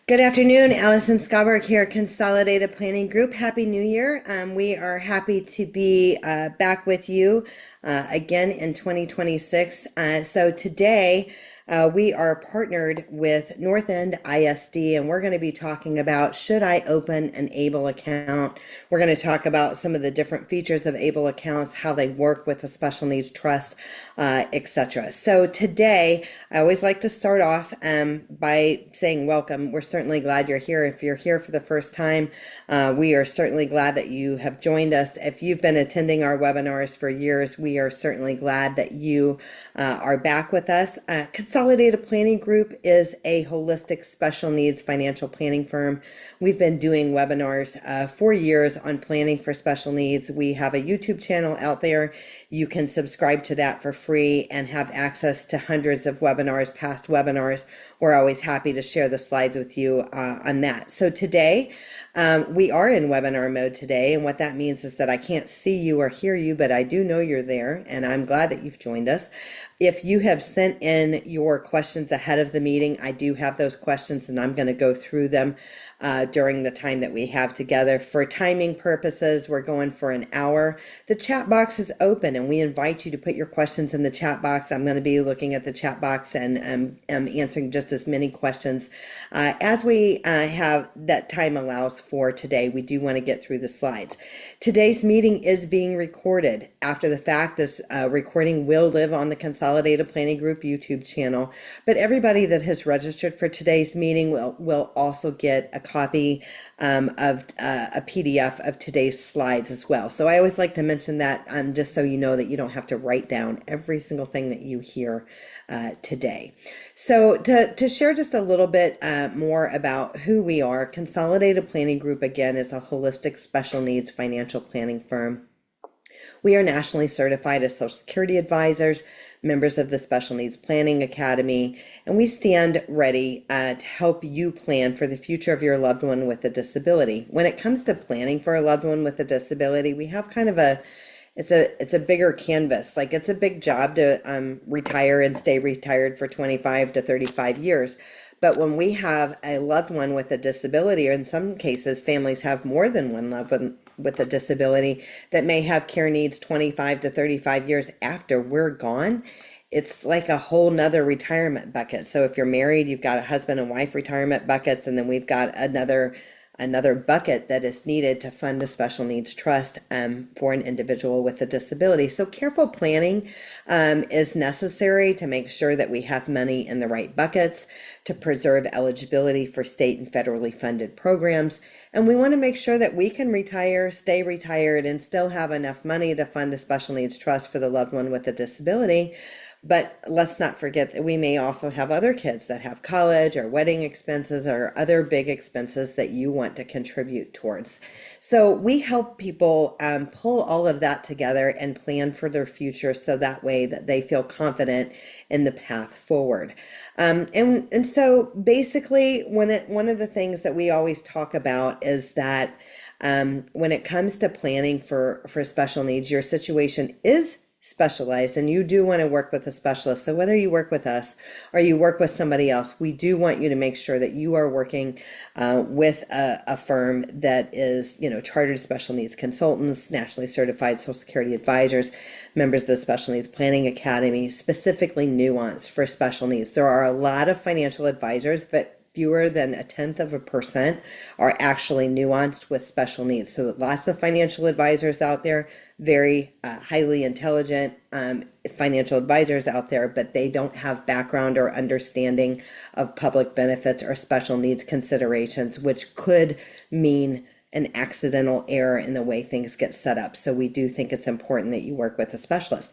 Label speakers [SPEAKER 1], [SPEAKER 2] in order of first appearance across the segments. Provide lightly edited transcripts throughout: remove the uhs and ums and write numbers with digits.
[SPEAKER 1] Good afternoon, Allison Skalberg here, Consolidated Planning Group. Happy New Year. We are happy to be back with you again in 2026. So today we are partnered with North End ISD, and we're going to be talking about, should I open an ABLE account? We're going to talk about some of the different features of ABLE accounts, how they work with a special needs trust, etc. So today, I always like to start off by saying welcome. We're certainly glad you're here. If you're here for the first time, we are certainly glad that you have joined us. If you've been attending our webinars for years, we are certainly glad that you are back with us. Consolidated Planning Group is a holistic special needs financial planning firm. We've been doing webinars for years on planning for special needs. We have a YouTube channel out there. You can subscribe to that for free and have access to hundreds of webinars, past webinars. We're always happy to share the slides with you on that. So today, we are in webinar mode today, and what that means is that I can't see you or hear you, but I do know you're there, and I'm glad that you've joined us. If you have sent in your questions ahead of the meeting, I do have those questions, and I'm going to go through them during the time that we have together. For timing purposes, we're going for an hour. The chat box is open, and we invite you to put your questions in the chat box. I'm going to be looking at the chat box and answering just as many questions as we have that time allows for today. We do want to get through the slides. Today's meeting is being recorded. After the fact, this recording will live on the Consolidated Planning Group YouTube channel, but everybody that has registered for today's meeting will also get a copy of a PDF of today's slides as well. So I always like to mention that just so you know that you don't have to write down every single thing that you hear today. So to share just a little bit more about who we are, Consolidated Planning Group, again, is a holistic special needs financial planning firm. We are nationally certified as Social Security advisors, members of the Special Needs Planning Academy, and we stand ready to help you plan for the future of your loved one with a disability. When it comes to planning for a loved one with a disability, we have kind of it's a bigger canvas. Like, it's a big job to retire and stay retired for 25 to 35 years. But when we have a loved one with a disability, or in some cases, families have more than one loved one with a disability that may have care needs 25 to 35 years after we're gone, it's like a whole nother retirement bucket. So if you're married, you've got a husband and wife retirement buckets, and then we've got another bucket that is needed to fund a special needs trust for an individual with a disability. So careful planning is necessary to make sure that we have money in the right buckets to preserve eligibility for state and federally funded programs. And we want to make sure that we can retire, stay retired, and still have enough money to fund a special needs trust for the loved one with a disability. But let's not forget that we may also have other kids that have college or wedding expenses or other big expenses that you want to contribute towards. So we help people pull all of that together and plan for their future, so that way that they feel confident in the path forward. And so basically, one of the things that we always talk about is that when it comes to planning for special needs, your situation is specialized, and you do want to work with a specialist. So whether you work with us or you work with somebody else, we do want you to make sure that you are working with a firm that is, chartered special needs consultants, nationally certified Social Security advisors, members of the Special Needs Planning Academy, specifically nuanced for special needs. There are a lot of financial advisors, but fewer than 0.1% are actually nuanced with special needs. So lots of financial advisors out there, very highly intelligent financial advisors out there, but they don't have background or understanding of public benefits or special needs considerations, which could mean an accidental error in the way things get set up. So we do think it's important that you work with a specialist.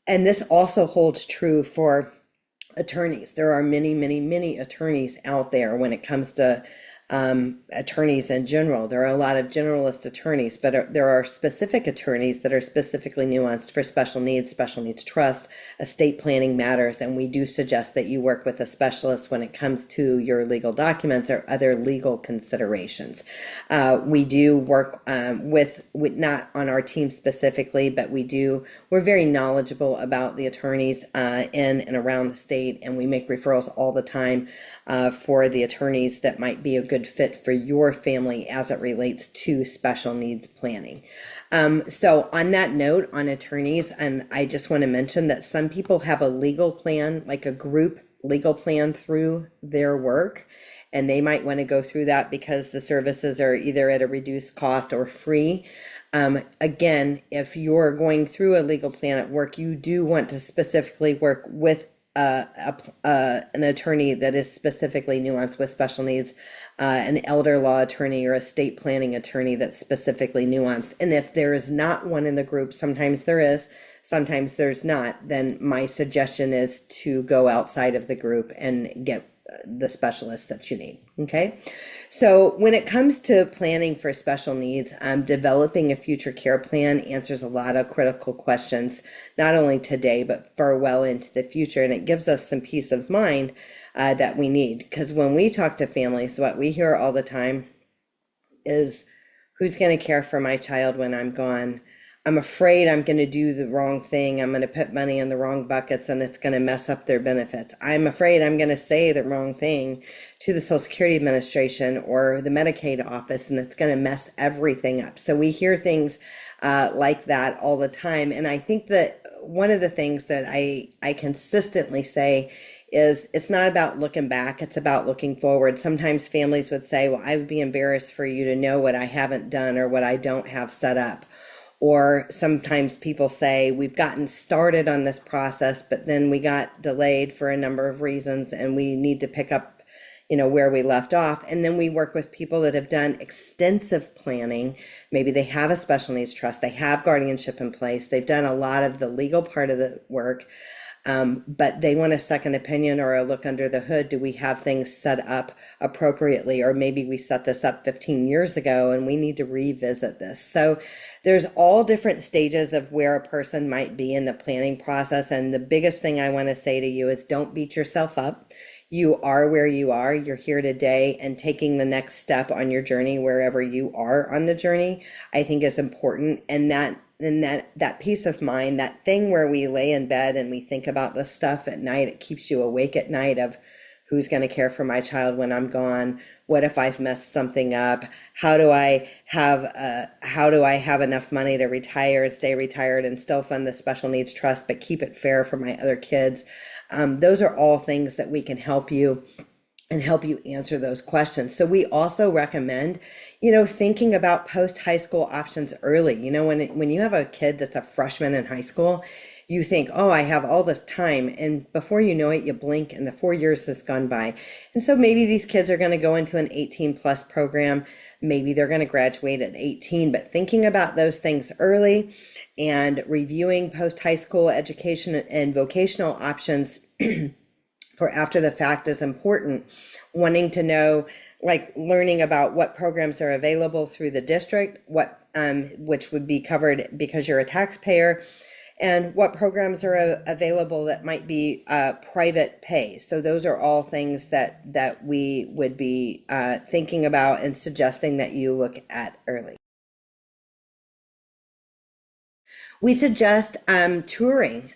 [SPEAKER 1] And this also holds true for attorneys. There are many, many, many attorneys out there when it comes to attorneys in general. There are a lot of generalist attorneys, but there are specific attorneys that are specifically nuanced for special needs trust, estate planning matters, and we do suggest that you work with a specialist when it comes to your legal documents or other legal considerations. We do work with not on our team specifically, but we're very knowledgeable about the attorneys in and around the state, and we make referrals all the time for the attorneys that might be a good fit for your family as it relates to special needs planning. So on that note, on attorneys, I just want to mention that some people have a legal plan, like a group legal plan through their work, and they might want to go through that because the services are either at a reduced cost or free. Again, if you're going through a legal plan at work, you do want to specifically work with an attorney that is specifically nuanced with special needs, an elder law attorney or estate planning attorney that's specifically nuanced. And if there is not one in the group, sometimes there is, sometimes there's not, then my suggestion is to go outside of the group and get the specialist that you need. Okay. So when it comes to planning for special needs, developing a future care plan answers a lot of critical questions, not only today, but far well into the future. And it gives us some peace of mind that we need. Because when we talk to families, what we hear all the time is, who's going to care for my child when I'm gone? I'm afraid I'm going to do the wrong thing. I'm going to put money in the wrong buckets and it's going to mess up their benefits. I'm afraid I'm going to say the wrong thing to the Social Security Administration or the Medicaid office and it's going to mess everything up. So we hear things like that all the time. And I think that one of the things that I consistently say is it's not about looking back, it's about looking forward. Sometimes families would say, well, I would be embarrassed for you to know what I haven't done or what I don't have set up. Or sometimes people say, we've gotten started on this process, but then we got delayed for a number of reasons and we need to pick up, where we left off. And then we work with people that have done extensive planning. Maybe they have a special needs trust, they have guardianship in place, they've done a lot of the legal part of the work. But they want a second opinion or a look under the hood. Do we have things set up appropriately? Or maybe we set this up 15 years ago and we need to revisit this. So there's all different stages of where a person might be in the planning process. And the biggest thing I want to say to you is don't beat yourself up. You are where you are. You're here today, and taking the next step on your journey, wherever you are on the journey, I think is important. And that peace of mind, that thing where we lay in bed and we think about this stuff at night, it keeps you awake at night of who's going to care for my child when I'm gone? What if I've messed something up? How do I have enough money to retire and stay retired and still fund the special needs trust, but keep it fair for my other kids? Those are all things that we can help you and help you answer those questions. So we also recommend, thinking about post-high school options early. When you have a kid that's a freshman in high school, you think, oh, I have all this time. And before you know it, you blink and the 4 years has gone by. And so maybe these kids are going to go into an 18 plus program. Maybe they're going to graduate at 18, but thinking about those things early and reviewing post-high school education and vocational options for after the fact is important. Wanting to know, like learning about what programs are available through the district, which would be covered because you're a taxpayer, and what programs are available that might be private pay. So those are all things that we would be thinking about and suggesting that you look at early. We suggest touring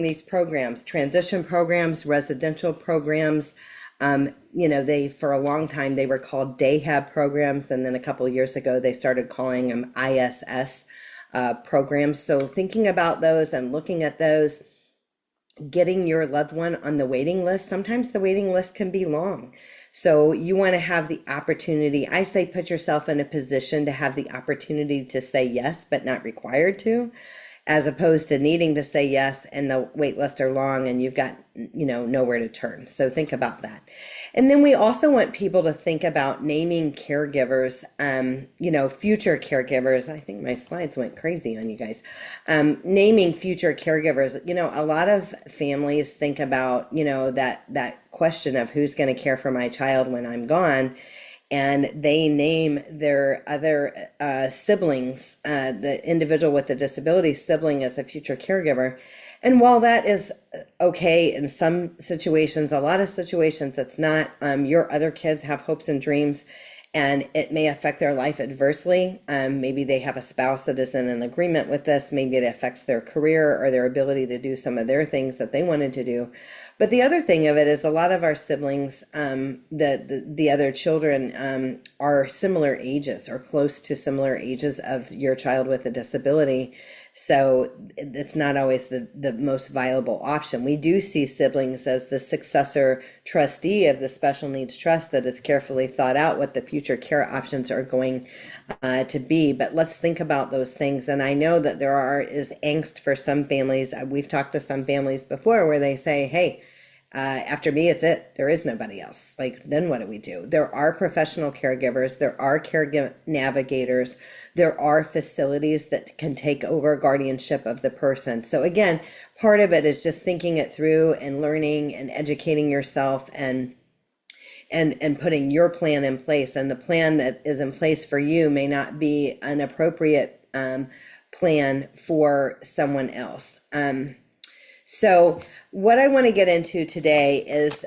[SPEAKER 1] these programs, transition programs, residential programs. For a long time, they were called DAHAB programs. And then a couple of years ago, they started calling them ISS programs. So thinking about those and looking at those, getting your loved one on the waiting list. Sometimes the waiting list can be long. So you want to have the opportunity. I say put yourself in a position to have the opportunity to say yes, but not required to, as opposed to needing to say yes and the wait lists are long and you've got, nowhere to turn. So think about that. And then we also want people to think about naming caregivers, future caregivers. I think my slides went crazy on you guys. Naming future caregivers. A lot of families think about, that question of who's going to care for my child when I'm gone. and they name their other siblings, the individual with the disability sibling as a future caregiver. And while that is okay in some situations, a lot of situations it's not. Your other kids have hopes and dreams, and it may affect their life adversely. Maybe they have a spouse that is in an agreement with this. Maybe it affects their career or their ability to do some of their things that they wanted to do. But the other thing of it is a lot of our siblings, the other children, are similar ages or close to similar ages of your child with a disability. So it's not always the most viable option. We do see siblings as the successor trustee of the special needs trust that is carefully thought out what the future care options are going to be. But let's think about those things. And I know that is angst for some families. We've talked to some families before where they say, hey, after me, it's it. There is nobody else. Like, then what do we do? There are professional caregivers. There are caregiver navigators. There are facilities that can take over guardianship of the person. So again, part of it is just thinking it through and learning and educating yourself and putting your plan in place. And the plan that is in place for you may not be an appropriate plan for someone else. So what I want to get into today is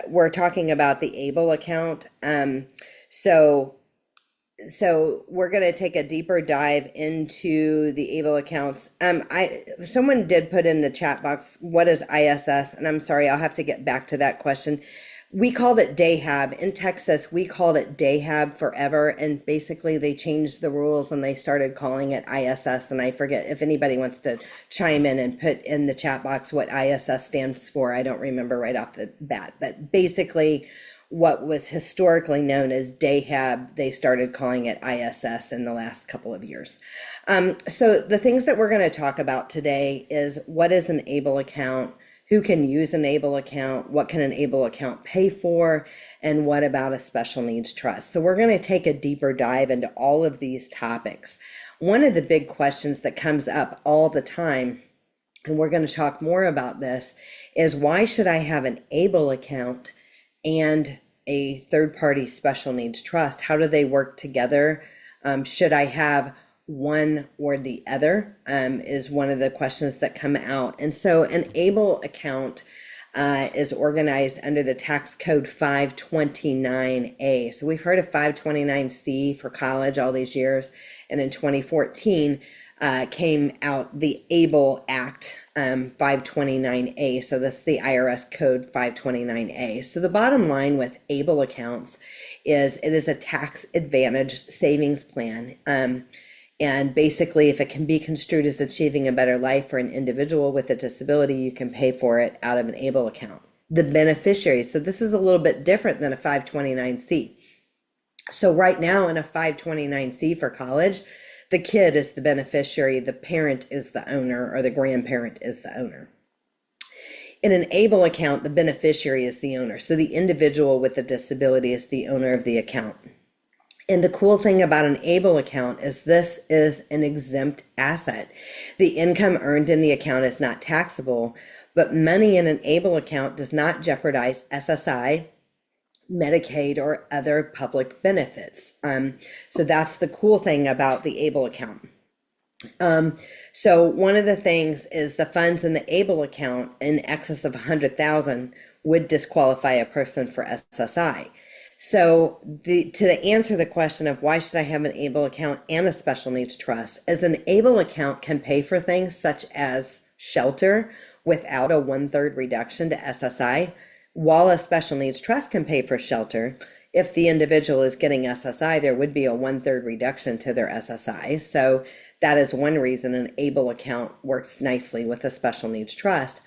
[SPEAKER 1] we're talking about the ABLE account. So we're going to take a deeper dive into the ABLE accounts. Someone did put in the chat box, what is ISS? And I'm sorry, I'll have to get back to that question. We called it DAHAB. In Texas, we called it DAHAB forever. And basically they changed the rules and they started calling it ISS. And I forget if anybody wants to chime in and put in the chat box what ISS stands for. I don't remember right off the bat, but basically what was historically known as DAHAB, they started calling it ISS in the last couple of years. So the things that we're going to talk about today is what is an ABLE account, who can use an ABLE account, what can an ABLE account pay for, and what about a special needs trust. So we're going to take a deeper dive into all of these topics. One of the big questions that comes up all the time, and we're going to talk more about this, is why should I have an ABLE account and a third-party special needs trust? How do they work together? Should I have one or the other, is one of the questions that come out. And so an ABLE account is organized under the tax code 529A. So we've heard of 529C for college all these years. And in 2014 came out the ABLE Act 529A. So that's the IRS code 529A. So the bottom line with ABLE accounts is it is a tax advantage savings plan. And basically, if it can be construed as achieving a better life for an individual with a disability, you can pay for it out of an ABLE account. The beneficiary, so this is a little bit different than a 529C. So right now in a 529C for college, the kid is the beneficiary, the parent is the owner, or the grandparent is the owner. In an ABLE account, the beneficiary is the owner. So the individual with the disability is the owner of the account. And the cool thing about an ABLE account is this is an exempt asset. The income earned in the account is not taxable, but money in an ABLE account does not jeopardize SSI, Medicaid, or other public benefits. So that's the cool thing about the ABLE account. So one of the things is the funds in the ABLE account in excess of $100,000 would disqualify a person for SSI. So to answer the question of why should I have an ABLE account and a special needs trust, is an ABLE account can pay for things such as shelter without a 1/3 reduction to SSI, while a special needs trust can pay for shelter. If the individual is getting SSI, there would be a 1/3 reduction to their SSI. So that is one reason an ABLE account works nicely with a special needs trust.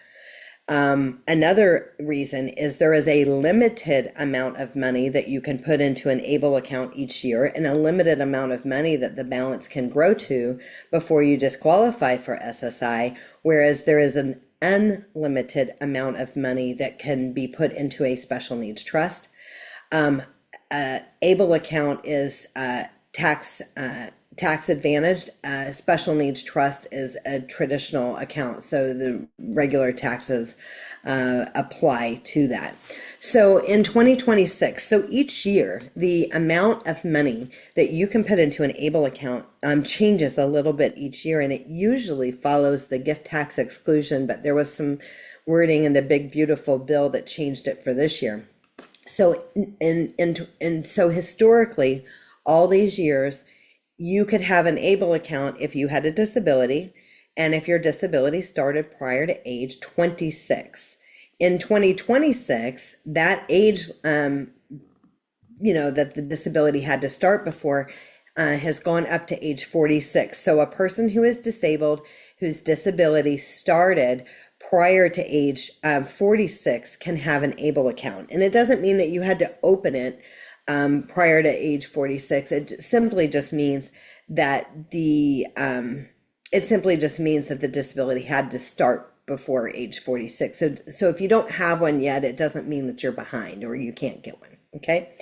[SPEAKER 1] Another reason is there is a limited amount of money that you can put into an ABLE account each year, and a limited amount of money that the balance can grow to before you disqualify for SSI, whereas there is an unlimited amount of money that can be put into a special needs trust. ABLE account is tax tax advantaged. Special needs trust is a traditional account, so the regular taxes apply to that. So in 2026, so each year, the amount of money that you can put into an ABLE account changes a little bit each year, and it usually follows the gift tax exclusion, but there was some wording in the big, beautiful bill that changed it for this year. So, and so historically, all these years, you could have an ABLE account if you had a disability and if your disability started prior to age 26. In 2026, that age, that the disability had to start before has gone up to age 46. So a person who is disabled, whose disability started prior to age 46 can have an ABLE account. And it doesn't mean that you had to open it prior to age 46. It simply just means that the disability had to start before age 46. So if you don't have one yet, it doesn't mean that you're behind or you can't get one. Okay.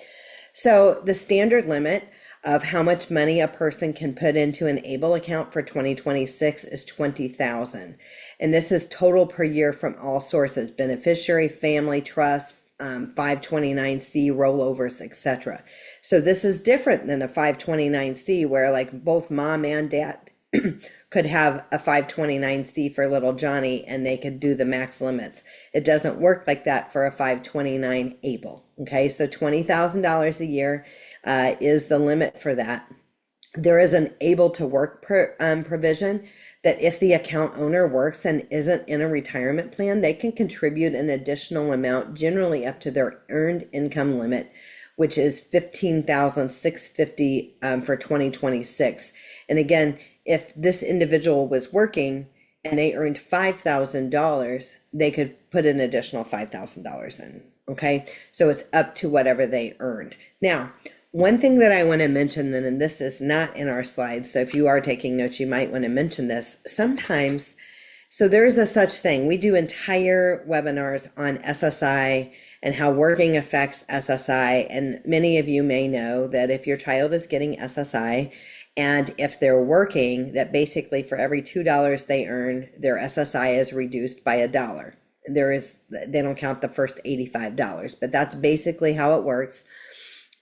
[SPEAKER 1] So the standard limit of how much money a person can put into an ABLE account for 2026 is $20,000. And this is total per year from all sources: beneficiary, family, trust, 529C rollovers, etc. So this is different than a 529C where like both mom and dad could have a 529C for little Johnny and they could do the max limits. It doesn't work like that for a 529 ABLE. Okay, so $20,000 a year is the limit for that. There is an able to work provision that if the account owner works and isn't in a retirement plan, they can contribute an additional amount, generally up to their earned income limit, which is $15,650 for 2026. And again, if this individual was working and they earned $5,000, they could put an additional $5,000 in. Okay, so it's up to whatever they earned. Now, one thing that I want to mention, then, and this is not in our slides, so if you are taking notes, you might want to mention this. Sometimes, so there is a such thing. We do entire webinars on SSI and how working affects SSI. And many of you may know that if your child is getting SSI and if they're working, that basically for every $2 they earn, their SSI is reduced by $1. They don't count the first $85, but that's basically how it works.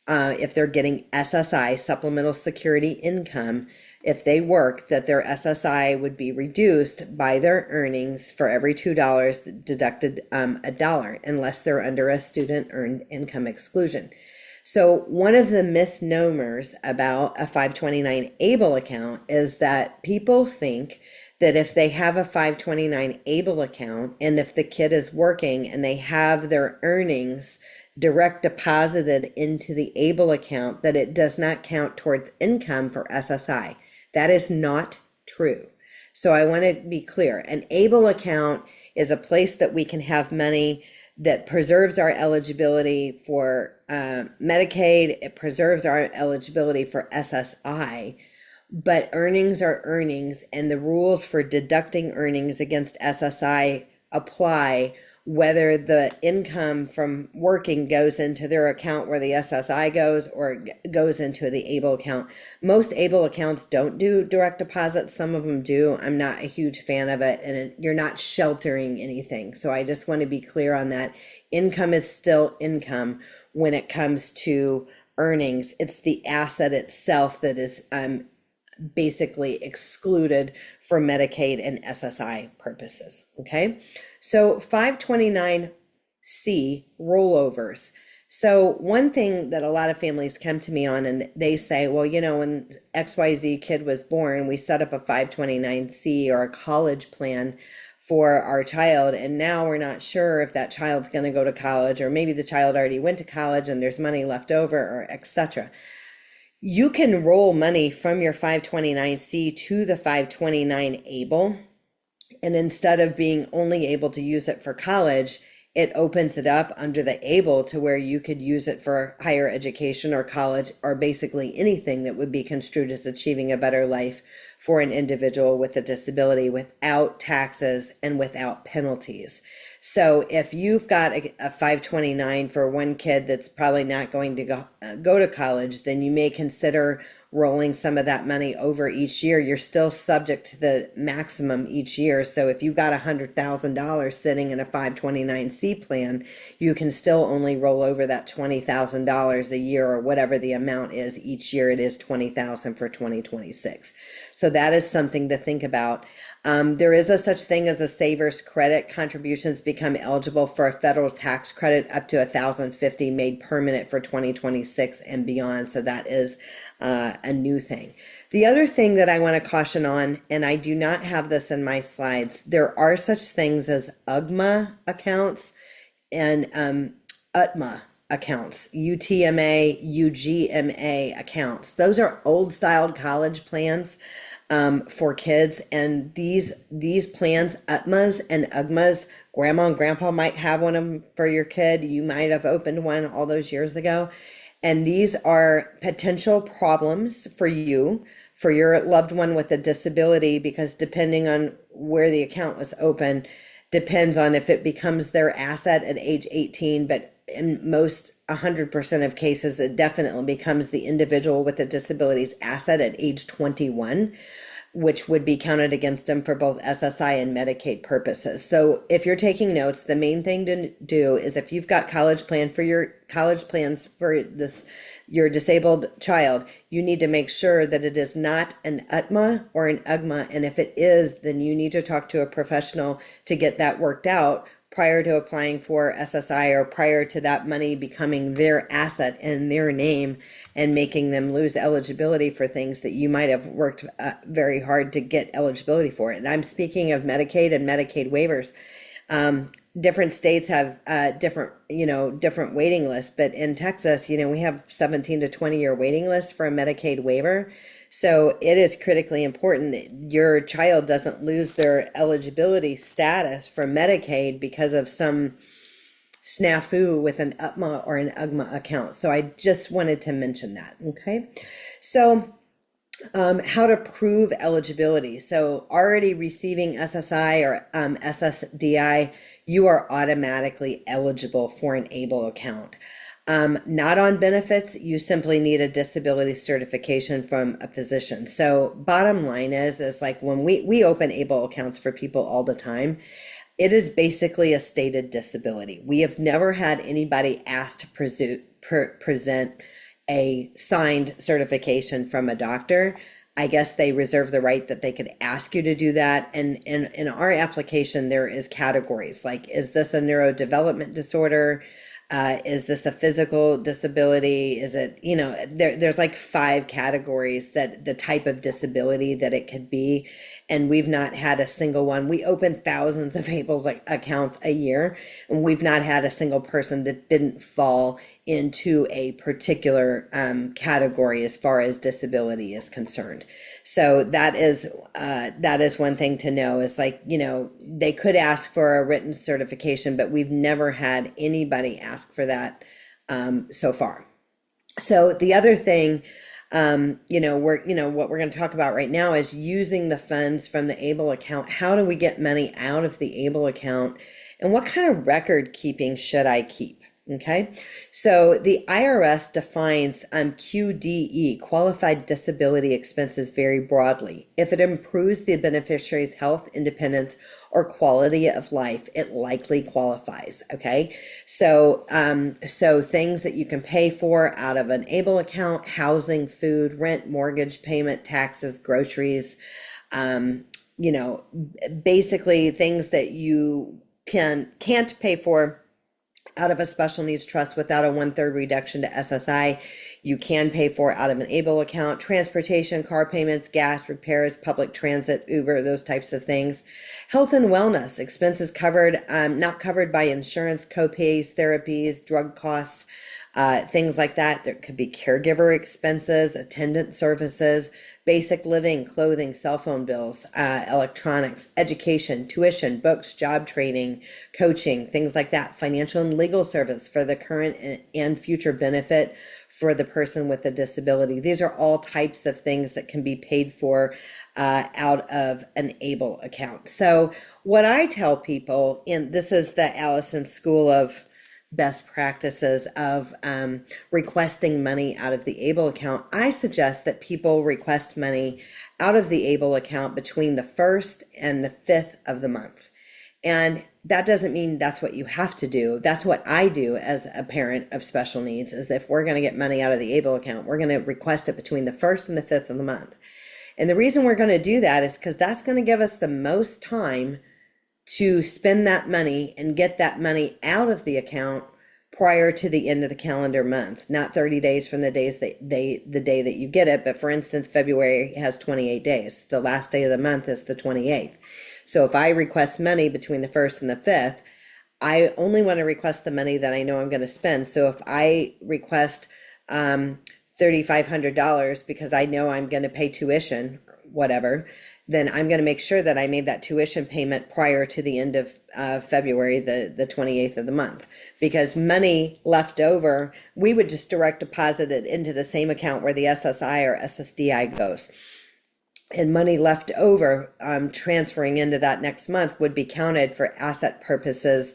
[SPEAKER 1] If they're getting SSI, supplemental security income, if they work, that their SSI would be reduced by their earnings for every $2 deducted $1, unless they're under a student earned income exclusion. So one of the misnomers about a 529 ABLE account is that people think that if they have a 529 ABLE account and if the kid is working and they have their earnings direct deposited into the ABLE account, that it does not count towards income for SSI. That is not true. So I want to be clear. An ABLE account is a place that we can have money that preserves our eligibility for Medicaid. It preserves our eligibility for SSI, but earnings are earnings, and the rules for deducting earnings against SSI apply whether the income from working goes into their account where the SSI goes or goes into the ABLE account. Most ABLE accounts don't do direct deposits. Some of them do. I'm not a huge fan of it, and you're not sheltering anything. So I just want to be clear on that. Income is still income when it comes to earnings. It's the asset itself that is basically excluded for Medicaid and SSI purposes. Okay, so 529C rollovers. So one thing that a lot of families come to me on, and they say, well, when XYZ kid was born, we set up a 529C or a college plan for our child, and now we're not sure if that child's going to go to college, or maybe the child already went to college and there's money left over, or etc. You can roll money from your 529C to the 529 ABLE, and instead of being only able to use it for college, it opens it up under the ABLE to where you could use it for higher education or college, or basically anything that would be construed as achieving a better life for an individual with a disability without taxes and without penalties. So if you've got a 529 for one kid that's probably not going to go to college, then you may consider rolling some of that money over each year, you're still subject to the maximum each year. So if you've got $100,000 sitting in a 529C plan, you can still only roll over that $20,000 a year, or whatever the amount is each year. It is $20,000 for 2026. So that is something to think about. There is a such thing as a saver's credit. Contributions become eligible for a federal tax credit up to $1,050 made permanent for 2026 and beyond. So that is a new thing. The other thing that I want to caution on, and I do not have this in my slides, there are such things as UGMA accounts and UTMA accounts, UTMA, UGMA accounts. Those are old styled college plans for kids, and these plans, UTMAs and UGMAs, grandma and grandpa might have one of them for your kid. You might have opened one all those years ago, and these are potential problems for you, for your loved one with a disability, because depending on where the account was open depends on if it becomes their asset at age 18, but in most 100% of cases, it definitely becomes the individual with a disability's asset at age 21, which would be counted against them for both SSI and Medicaid purposes. So if you're taking notes, the main thing to do is, if you've got college plans for this, your disabled child, you need to make sure that it is not an UTMA or an UGMA. And if it is, then you need to talk to a professional to get that worked out prior to applying for SSI, or prior to that money becoming their asset in their name and making them lose eligibility for things that you might have worked very hard to get eligibility for. And I'm speaking of Medicaid and Medicaid waivers. Different states have different waiting lists, but in Texas, we have 17 to 20 year waiting lists for a Medicaid waiver. So it is critically important that your child doesn't lose their eligibility status for Medicaid because of some snafu with an UTMA or an UGMA account. So I just wanted to mention that. Okay. So how to prove eligibility. So already receiving SSI or SSDI, you are automatically eligible for an ABLE account. Not on benefits, you simply need a disability certification from a physician. So bottom line is like when we open ABLE accounts for people all the time, it is basically a stated disability. We have never had anybody asked to present a signed certification from a doctor. I guess they reserve the right that they could ask you to do that. And in our application, there is categories like, is this a neurodevelopment disorder? Is this a physical disability? Is it, there's like 5 categories that the type of disability that it could be. And we've not had a single one. We open thousands of ABLE accounts a year, and we've not had a single person that didn't fall into a particular category as far as disability is concerned. So that is one thing to know, is like, they could ask for a written certification, but we've never had anybody ask for that so far. So the other thing, what we're going to talk about right now is using the funds from the ABLE account. How do we get money out of the ABLE account, and what kind of record keeping should I keep? Okay, so the IRS defines QDE, qualified disability expenses, very broadly. If it improves the beneficiary's health, independence, or quality of life, it likely qualifies. Okay, so things that you can pay for out of an ABLE account: housing, food, rent, mortgage payment, taxes, groceries, basically things that you can't pay for out of a special needs trust without a 1/3 reduction to SSI. You can pay for out of an ABLE account: transportation, car payments, gas, repairs, public transit, Uber, those types of things. Health and wellness expenses covered, not covered by insurance, co-pays, therapies, drug costs, things like that. There could be caregiver expenses, attendant services, basic living, clothing, cell phone bills, electronics, education, tuition, books, job training, coaching, things like that. Financial and legal service for the current and future benefit for the person with a disability. These are all types of things that can be paid for out of an ABLE account. So what I tell people, and this is the Allison School of best practices of requesting money out of the ABLE account, I suggest that people request money out of the ABLE account between the 1st and the 5th of the month. And that doesn't mean that's what you have to do. That's what I do as a parent of special needs, is if we're going to get money out of the ABLE account, we're going to request it between the 1st and the 5th of the month. And the reason we're going to do that is because that's going to give us the most time to spend that money and get that money out of the account prior to the end of the calendar month, not 30 days from the the day that you get it. But for instance, February has 28 days. The last day of the month is the 28th. So if I request money between the 1st and the 5th, I only want to request the money that I know I'm going to spend. So if I request $3,500 because I know I'm going to pay tuition, whatever, then I'm going to make sure that I made that tuition payment prior to the end of February, the 28th of the month, because money left over, we would just direct deposit it into the same account where the SSI or SSDI goes. And money left over transferring into that next month would be counted for asset purposes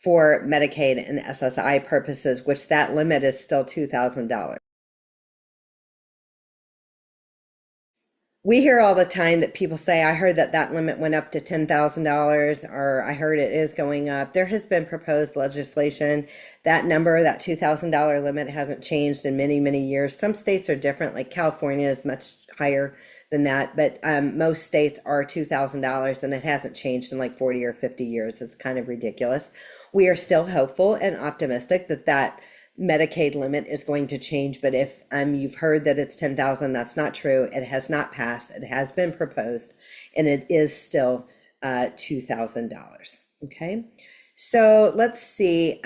[SPEAKER 1] for Medicaid and SSI purposes, which that limit is still $2,000. We hear all the time that people say, I heard that that limit went up to $10,000, or I heard it is going up. There has been proposed legislation. That number, that $2,000 limit, hasn't changed in many, many years. Some states are different, like California is much higher than that, but most states are $2,000, and it hasn't changed in like 40 or 50 years. It's kind of ridiculous. We are still hopeful and optimistic that that Medicaid limit is going to change, but if you've heard that it's 10,000, that's not true. It has not passed. It has been proposed, and it is still $2,000. Okay, so let's see.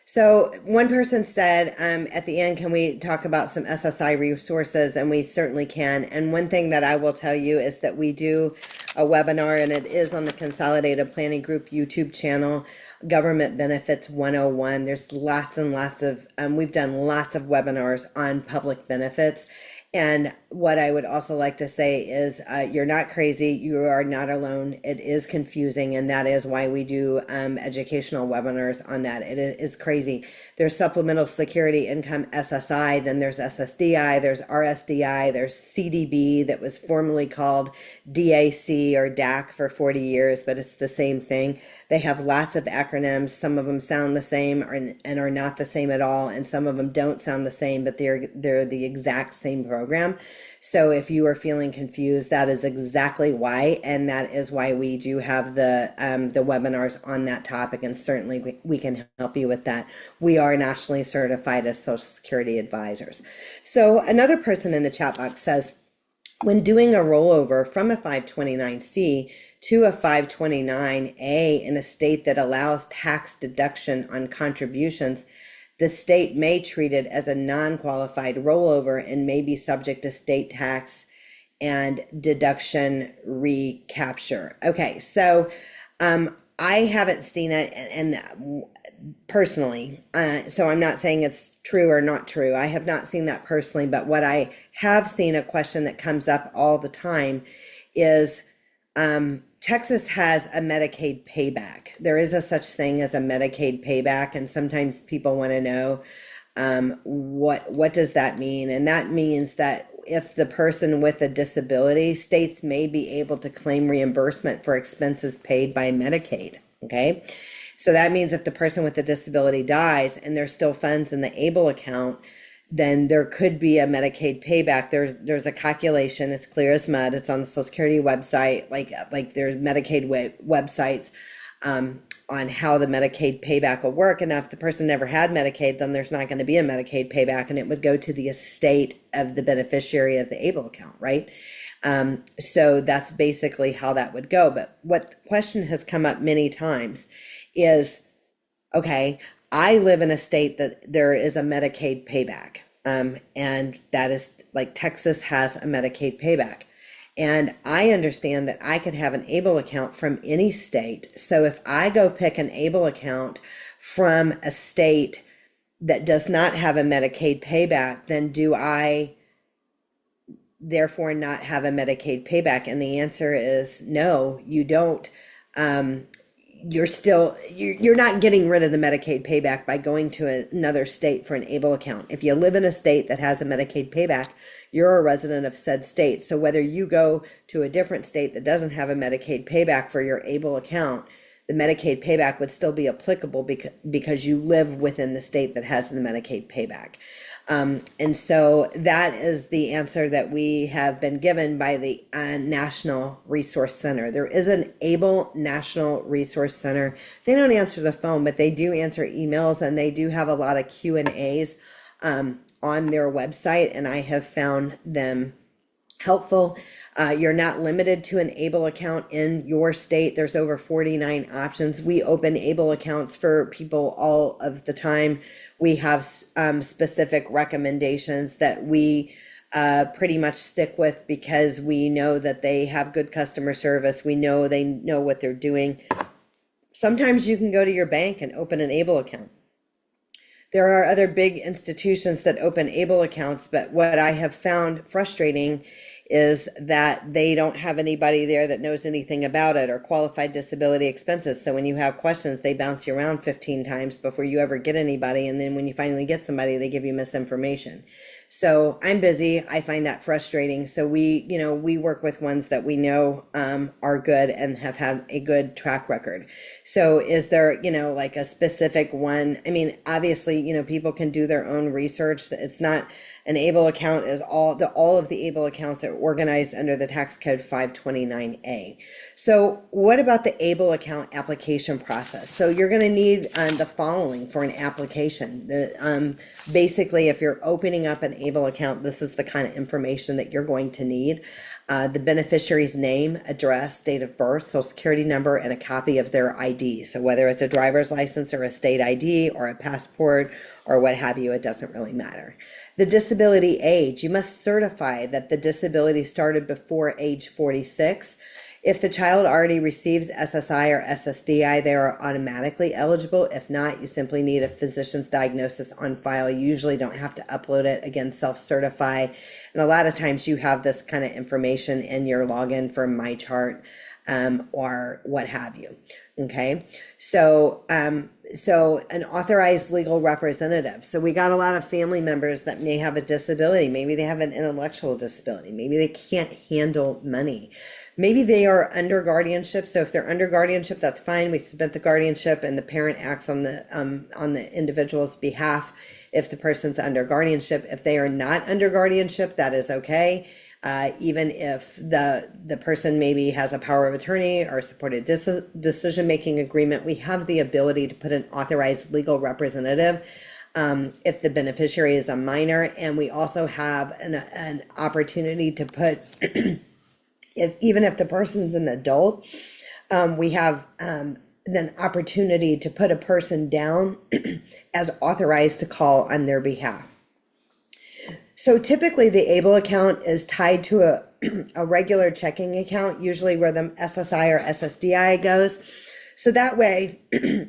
[SPEAKER 1] So one person said at the end, can we talk about some SSI resources? And we certainly can. And one thing that I will tell you is that we do a webinar, and it is on the Consolidated Planning Group YouTube channel, Government Benefits 101. There's lots and lots of, we've done lots of webinars on public benefits. And what I would also like to say is you're not crazy. You are not alone. It is confusing, and that is why we do educational webinars on that. It is crazy. There's Supplemental Security Income SSI, then there's SSDI, there's RSDI, there's CDB that was formerly called DAC or DAC for 40 years, but it's the same thing. They have lots of acronyms. Some of them sound the same and are not the same at all, and some of them don't sound the same, but they're the exact same program. So if you are feeling confused, that is exactly why, and that is why we do have the webinars on that topic, and certainly we can help you with that. We are nationally certified as Social Security advisors. So another person in the chat box says, when doing a rollover from a 529C to a 529A in a state that allows tax deduction on contributions, the state may treat it as a non-qualified rollover and may be subject to state tax and deduction recapture. Okay, so I haven't seen it, and personally, so I'm not saying it's true or not true. I have not seen that personally, but what I have seen, a question that comes up all the time is Texas has a Medicaid payback. There is a such thing as a Medicaid payback, and sometimes people want to know what does that mean? And that means that if the person with a disability, states may be able to claim reimbursement for expenses paid by Medicaid. Okay, so that means if the person with the disability dies and there's still funds in the ABLE account, then there could be a Medicaid payback. There's a calculation. It's clear as mud. It's on the Social Security website. Like there's Medicaid websites on how the Medicaid payback will work. And if the person never had Medicaid, then there's not going to be a Medicaid payback, and it would go to the estate of the beneficiary of the ABLE account, right? So that's basically how that would go. But what question has come up many times is, okay, I live in a state that there is a Medicaid payback, and that is like Texas has a Medicaid payback. And I understand that I could have an ABLE account from any state. So if I go pick an ABLE account from a state that does not have a Medicaid payback, then do I therefore not have a Medicaid payback? And the answer is no, you don't. you're not getting rid of the Medicaid payback by going to another state for an ABLE account. If you live in a state that has a Medicaid payback, you're a resident of said state. So whether you go to a different state that doesn't have a Medicaid payback for your ABLE account, the Medicaid payback would still be applicable because you live within the state that has the Medicaid payback. And so that is the answer that we have been given by the National Resource Center. There is an ABLE National Resource Center. They don't answer the phone, but they do answer emails, and they do have a lot of Q&As on their website, and I have found them helpful. You're not limited to an ABLE account in your state. There's over 49 options. We open ABLE accounts for people all of the time. We have specific recommendations that we pretty much stick with because we know that they have good customer service. We know they know what they're doing. Sometimes you can go to your bank and open an ABLE account. There are other big institutions that open ABLE accounts, but what I have found frustrating is that they don't have anybody there that knows anything about it, or qualified disability expenses. So when you have questions, they bounce you around 15 times before you ever get anybody. And then when you finally get somebody, they give you misinformation. So I'm busy. I find that frustrating. So we work with ones that we know are good and have had a good track record. So is there, like a specific one? I mean, obviously, people can do their own research. It's not an ABLE account is all of the ABLE accounts are organized under the tax code 529A. So what about the ABLE account application process? So you're going to need the following for an application. Basically, if you're opening up an ABLE account, this is the kind of information that you're going to need. The beneficiary's name, address, date of birth, social security number, and a copy of their ID. So whether it's a driver's license or a state ID or a passport or what have you, it doesn't really matter. The disability age, you must certify that the disability started before age 46. If the child already receives SSI or SSDI, they are automatically eligible. If not, you simply need a physician's diagnosis on file. You usually don't have to upload it. Again, self-certify. And a lot of times you have this kind of information in your login for MyChart or what have you. Okay, so an authorized legal representative. So we got a lot of family members that may have a disability. Maybe they have an intellectual disability. Maybe they can't handle money. Maybe they are under guardianship. So if they're under guardianship, that's fine. We submit the guardianship and the parent acts on the individual's behalf if the person's under guardianship. If they are not under guardianship, that is okay. Even if the person maybe has a power of attorney or supported decision-making agreement, we have the ability to put an authorized legal representative if the beneficiary is a minor. And we also have an opportunity to put, even if the person's an adult, we have an opportunity to put a person down as authorized to call on their behalf. So typically the ABLE account is tied to a regular checking account, usually where the SSI or SSDI goes. So that way,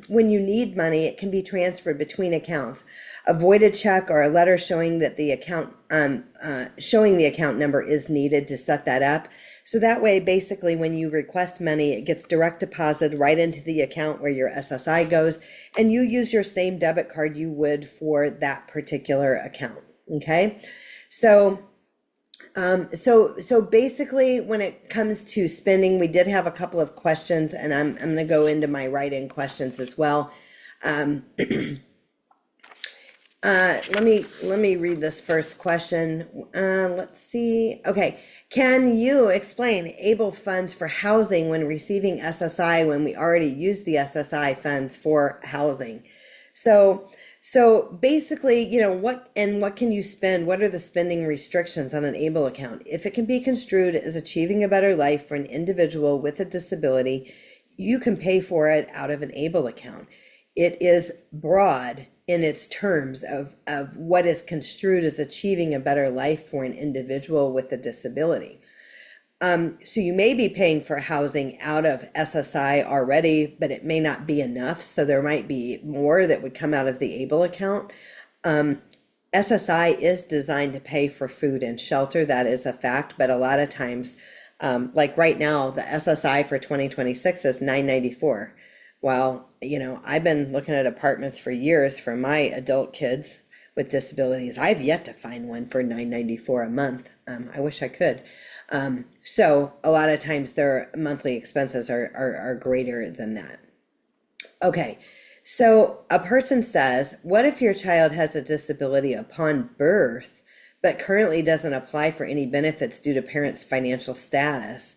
[SPEAKER 1] when you need money, it can be transferred between accounts. A voided check or a letter showing that the account number is needed to set that up. So that way, basically, when you request money, it gets direct deposited right into the account where your SSI goes, and you use your same debit card you would for that particular account. Okay, so basically, when it comes to spending, we did have a couple of questions, and I'm going to go into my write-in questions as well. Let me read this first question. Let's see. Okay. Can you explain ABLE funds for housing when receiving SSI when we already use the SSI funds for housing? So basically, what can you spend? What are the spending restrictions on an ABLE account? If it can be construed as achieving a better life for an individual with a disability, you can pay for it out of an ABLE account. It is broad in its terms of what is construed as achieving a better life for an individual with a disability. So you may be paying for housing out of SSI already, but it may not be enough. So there might be more that would come out of the ABLE account. SSI is designed to pay for food and shelter. That is a fact. But a lot of times, like right now, the SSI for 2026 is $994. Well, I've been looking at apartments for years for my adult kids with disabilities. I've yet to find one for $9.94 a month. I wish I could. So a lot of times their monthly expenses are greater than that. Okay, so a person says, what if your child has a disability upon birth, but currently doesn't apply for any benefits due to parents' financial status?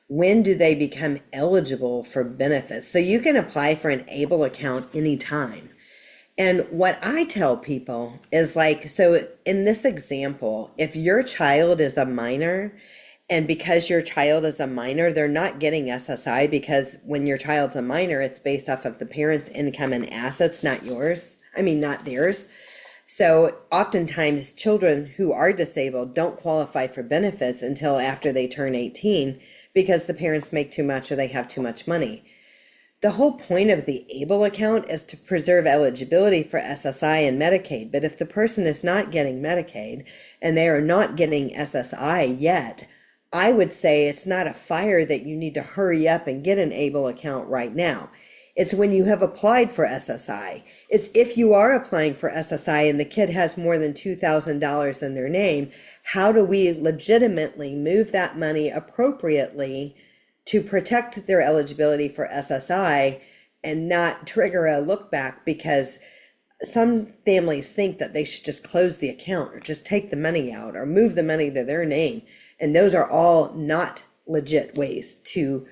[SPEAKER 1] When do they become eligible for benefits? So you can apply for an ABLE account anytime. And what I tell people is like, so in this example, if your child is a minor, and because your child is a minor, they're not getting SSI because when your child's a minor, it's based off of the parent's income and assets, not yours. I mean, not theirs. So oftentimes children who are disabled don't qualify for benefits until after they turn 18 because the parents make too much or they have too much money. The whole point of the ABLE account is to preserve eligibility for SSI and Medicaid. But if the person is not getting Medicaid and they are not getting SSI yet, I would say it's not a fire that you need to hurry up and get an ABLE account right now. It's when you have applied for SSI. It's if you are applying for SSI and the kid has more than $2,000 in their name, how do we legitimately move that money appropriately to protect their eligibility for SSI and not trigger a look back? Because some families think that they should just close the account or just take the money out or move the money to their name. And those are all not legit ways to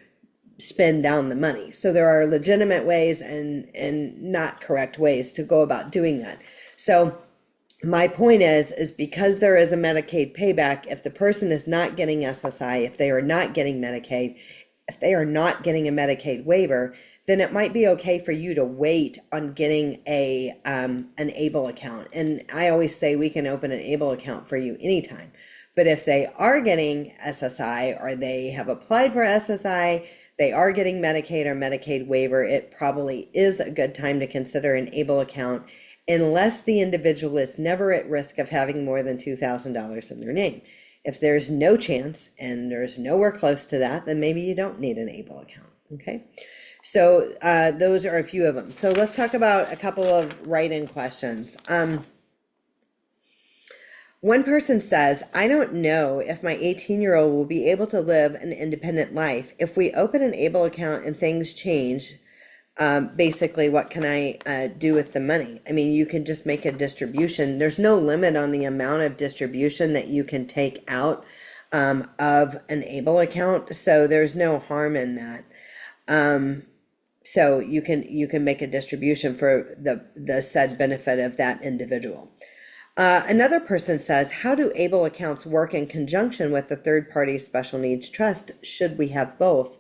[SPEAKER 1] spend down the money. So there are legitimate ways and not correct ways to go about doing that. So my point is because there is a Medicaid payback, if the person is not getting SSI, if they are not getting Medicaid, if they are not getting a Medicaid waiver, then it might be okay for you to wait on getting an ABLE account. And I always say we can open an ABLE account for you anytime. But if they are getting SSI or they have applied for SSI, they are getting Medicaid or Medicaid waiver, it probably is a good time to consider an ABLE account unless the individual is never at risk of having more than $2,000 in their name. If there's no chance and there's nowhere close to that, then maybe you don't need an ABLE account, okay? So those are a few of them. So let's talk about a couple of write-in questions. One person says, I don't know if my 18-year-old will be able to live an independent life. If we open an ABLE account and things change, basically what can I do with the money? I mean, you can just make a distribution. There's no limit on the amount of distribution that you can take out of an ABLE account. So there's no harm in that. So you can make a distribution for the said benefit of that individual. Another person says, how do ABLE accounts work in conjunction with the third-party special needs trust? Should we have both?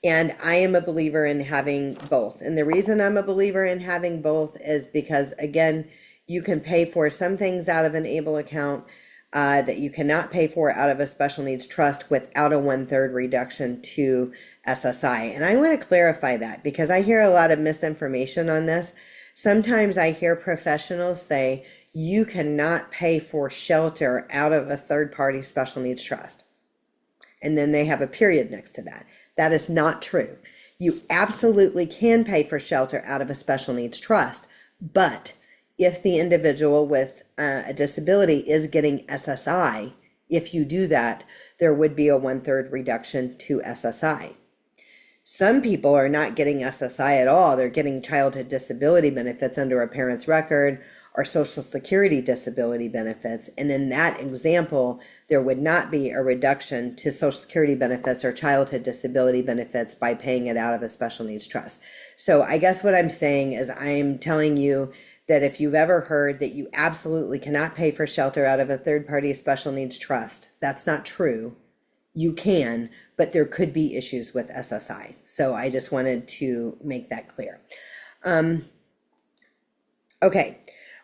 [SPEAKER 1] And I am a believer in having both. And the reason I'm a believer in having both is because, again, you can pay for some things out of an ABLE account that you cannot pay for out of a special needs trust without a 1/3 reduction to SSI. And I want to clarify that because I hear a lot of misinformation on this. Sometimes I hear professionals say, you cannot pay for shelter out of a third-party special needs trust. And then they have a period next to that. That is not true. You absolutely can pay for shelter out of a special needs trust, but if the individual with a disability is getting SSI, if you do that, there would be a 1/3 reduction to SSI. Some people are not getting SSI at all. They're getting childhood disability benefits under a parent's record or Social Security disability benefits. And in that example, there would not be a reduction to Social Security benefits or childhood disability benefits by paying it out of a special needs trust. So I guess what I'm saying is I'm telling you that if you've ever heard that you absolutely cannot pay for shelter out of a third-party special needs trust, that's not true. You can, but there could be issues with SSI. So I just wanted to make that clear. Okay.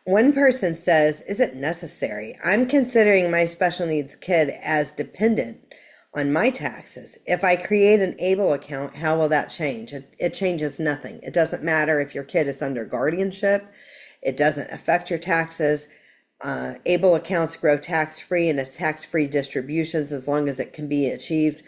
[SPEAKER 1] One person says, is it necessary? I'm considering my special needs kid as dependent on my taxes. If I create an ABLE account, how will that change? It changes nothing. It doesn't matter if your kid is under guardianship. It doesn't affect your taxes. ABLE accounts grow tax-free and it's tax-free distributions as long as it can be achieved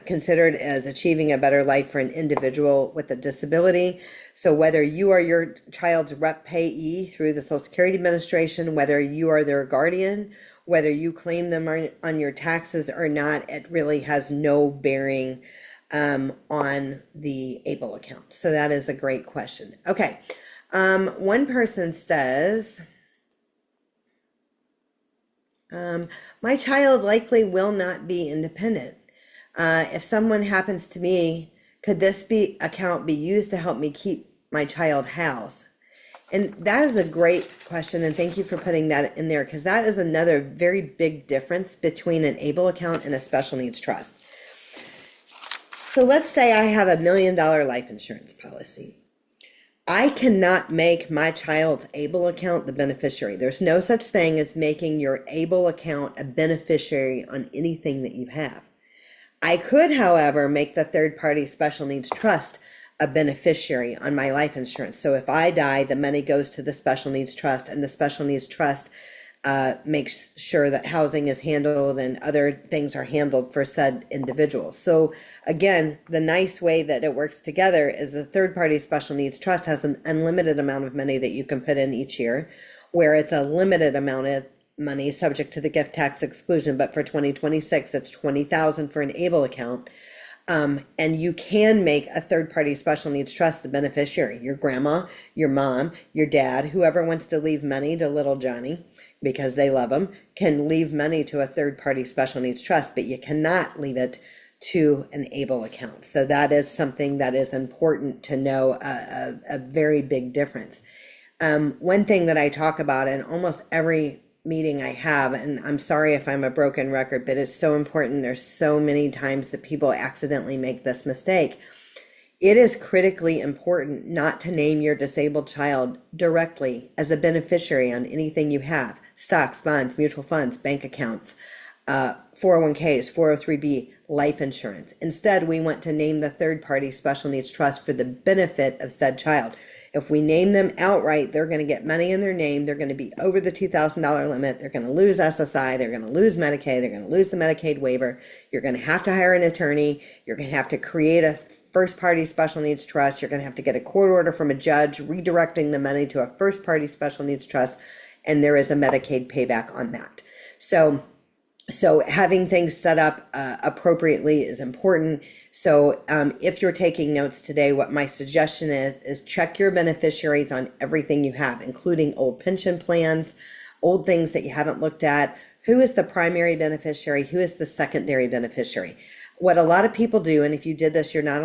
[SPEAKER 1] considered as achieving a better life for an individual with a disability. So whether you are your child's rep payee through the Social Security Administration, whether you are their guardian, whether you claim them on your taxes or not, it really has no bearing on the ABLE account. So that is a great question. Okay. One person says, my child likely will not be independent. If someone happens to me, could this account be used to help me keep my child housed? And that is a great question, and thank you for putting that in there, because that is another very big difference between an ABLE account and a special needs trust. So let's say I have $1 million life insurance policy. I cannot make my child's ABLE account the beneficiary. There's no such thing as making your ABLE account a beneficiary on anything that you have. I could, however, make the third-party special needs trust a beneficiary on my life insurance. So if I die, the money goes to the special needs trust, and the special needs trust makes sure that housing is handled and other things are handled for said individual. So again, the nice way that it works together is the third-party special needs trust has an unlimited amount of money that you can put in each year, where it's a limited amount of money subject to the gift tax exclusion. But for 2026, that's $20,000 for an ABLE account. And you can make a third-party special needs trust the beneficiary. Your grandma, your mom, your dad, whoever wants to leave money to little Johnny because they love him, can leave money to a third-party special needs trust, but you cannot leave it to an ABLE account. So that is something that is important to know, a very big difference. One thing that I talk about in almost every meeting I have, and I'm sorry if I'm a broken record, but it's so important. There's so many times that people accidentally make this mistake. It is critically important not to name your disabled child directly as a beneficiary on anything you have: stocks, bonds, mutual funds, bank accounts, 401ks, 403b, life insurance. Instead, we want to name the third-party special needs trust for the benefit of said child. If we name them outright, they're going to get money in their name. They're going to be over the $2,000 limit. They're going to lose SSI. They're going to lose Medicaid. They're going to lose the Medicaid waiver. You're going to have to hire an attorney. You're going to have to create a first-party special needs trust. You're going to have to get a court order from a judge redirecting the money to a first-party special needs trust, and there is a Medicaid payback on that. So having things set up appropriately is important. So if you're taking notes today, what my suggestion is check your beneficiaries on everything you have, including old pension plans, old things that you haven't looked at. Who is the primary beneficiary? Who is the secondary beneficiary? What a lot of people do, and if you did this, you're not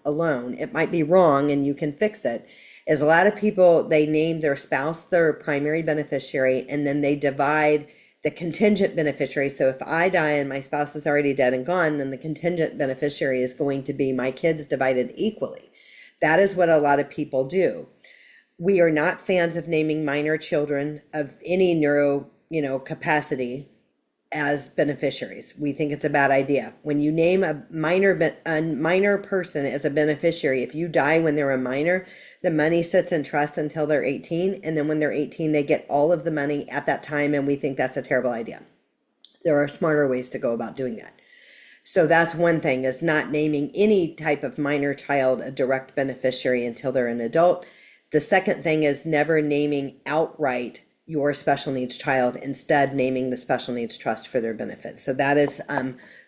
[SPEAKER 1] alone, it might be wrong and you can fix it, is a lot of people, they name their spouse their primary beneficiary, and then they divide the contingent beneficiary. So if I die and my spouse is already dead and gone, then the contingent beneficiary is going to be my kids divided equally. That is what a lot of people do. We are not fans of naming minor children of any neuro, capacity as beneficiaries. We think it's a bad idea. When you name a minor person as a beneficiary, if you die when they're a minor, the money sits in trust until they're 18, and then when they're 18, they get all of the money at that time, and we think that's a terrible idea. There are smarter ways to go about doing that. So that's one thing, is not naming any type of minor child a direct beneficiary until they're an adult. The second thing is never naming outright your special needs child, instead naming the special needs trust for their benefits. So that is,